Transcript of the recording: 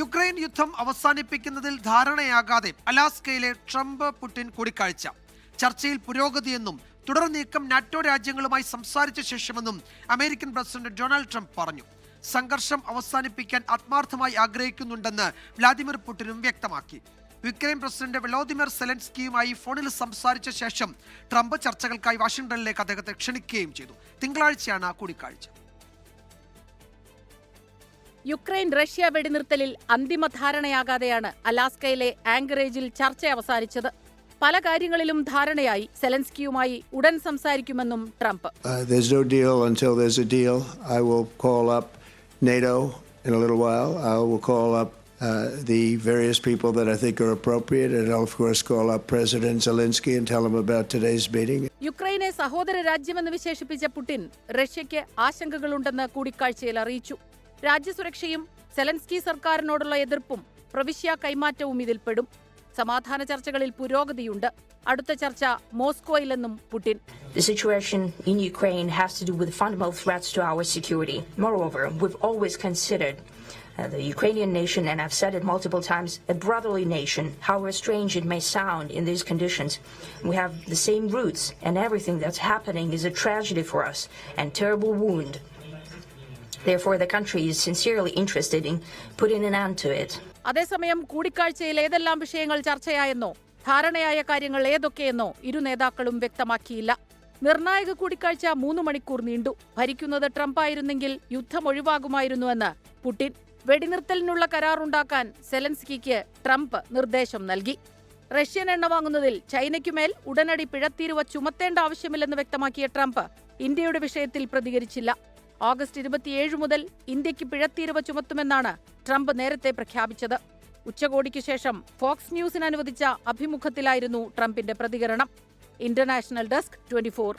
Ukraine യുദ്ധം അവസാനിപ്പിക്കുന്നതിൽ ധാരണയാകാതെ അലാസ്കയിലെ Trump Putin കൂടിക്കാഴ്ച. ചർച്ചയിൽ പുരോഗതിയെന്നും തുടർ നീക്കം നാറ്റോ രാജ്യങ്ങളുമായി സംസാരിച്ച ശേഷമെന്നും അമേരിക്കൻ പ്രസിഡന്റ് ഡൊണാൾഡ് ട്രംപ് പറഞ്ഞു. സംഘർഷം അവസാനിപ്പിക്കാൻ ആത്മാർത്ഥമായി ആഗ്രഹിക്കുന്നുണ്ടെന്ന് വ്ളാദിമിർ പുടിനും വ്യക്തമാക്കി. യുക്രൈൻ പ്രസിഡന്റ് വൊളോദിമിർ സെലൻസ്കിയുമായി ഫോണിൽ സംസാരിച്ച ശേഷം ട്രംപ് ചർച്ചകൾക്കായി വാഷിംഗ്ടണിലേക്ക് അദ്ദേഹത്തെ ക്ഷണിക്കുകയും ചെയ്തു. തിങ്കളാഴ്ചയാണ് കൂടിക്കാഴ്ച. യുക്രൈൻ റഷ്യ വെടിനിർത്തലിൽ അന്തിമ ധാരണയാകാതെയാണ് അലാസ്കയിലെ ആങ്കറേജിൽ ചർച്ച അവസാനിച്ചത്. പല കാര്യങ്ങളിലും ധാരണയായി. സെലൻസ്കിയുമായി ഉടൻ സംസാരിക്കുമെന്നും Trump. There's no deal until there's a deal. I will call up NATO in a little while. I will call up the various people that I think are appropriate, and I'll of course call up President Zelensky and tell him about today's meeting. യുക്രൈനെ സഹോദര രാജ്യമെന്ന് വിശേഷിപ്പിച്ച Putin റഷ്യയ്ക്ക് ആശങ്കകളുണ്ടെന്ന് കൂടിക്കാഴ്ചയിൽ അറിയിച്ചു. രാജ്യസുരക്ഷയും Zelensky സർക്കാരിനോടുള്ള എതിർപ്പും പ്രവിശ്യ കൈമാറ്റവും ഇതിൽപ്പെടും. സമാധാന ചർച്ചകളിൽ പുരോഗതിയുണ്ട്. അടുത്ത ചർച്ച മോസ്കോയിലെന്നും Putin. The situation in Ukraine has to do with fundamental threats to our security. Moreover, we've always considered the Ukrainian nation, and I've said it multiple times, a brotherly nation, however strange it may sound in these conditions. We have the same roots, and everything that's happening is a tragedy for us and terrible wound. Therefore, the country is sincerely interested in putting an end to it. അതേസമയം കൂടിക്കാഴ്ചയിൽ ഏതെല്ലാം വിഷയങ്ങൾ ചർച്ചയായെന്നോ ധാരണയായ കാര്യങ്ങൾ ഏതൊക്കെയെന്നോ ഇരു നേതാക്കളും വ്യക്തമാക്കിയില്ല. നിർണായക കൂടിക്കാഴ്ച 3 മണിക്കൂർ നീണ്ടു. ഭരിക്കുന്നത് ട്രംപ് ആയിരുന്നെങ്കിൽ യുദ്ധം ഒഴിവാകുമായിരുന്നുവെന്ന് പുടിൻ. വെടിനിർത്തലിനുള്ള കരാറുണ്ടാക്കാൻ സെലൻസ്കിക്ക് ട്രംപ് നിർദ്ദേശം നൽകി. റഷ്യൻ എണ്ണ വാങ്ങുന്നതിൽ ചൈനയ്ക്കുമേൽ ഉടനടി പിഴത്തീരുവ ചുമത്തേണ്ട ആവശ്യമില്ലെന്ന് വ്യക്തമാക്കിയ ട്രംപ് ഇന്ത്യയുടെ വിഷയത്തിൽ പ്രതികരിച്ചില്ല. ഓഗസ്റ്റ് 27 മുതൽ ഇന്ത്യക്ക് പിഴത്തീരുവ ചുമത്തുമെന്നാണ് ട്രംപ് നേരത്തെ പ്രഖ്യാപിച്ചത്. ഉച്ചകോടിക്ക് ശേഷം ഫോക്സ് ന്യൂസിന് അനുവദിച്ച അഭിമുഖത്തിലായിരുന്നു ട്രംപിന്റെ പ്രതികരണം. International desk 24.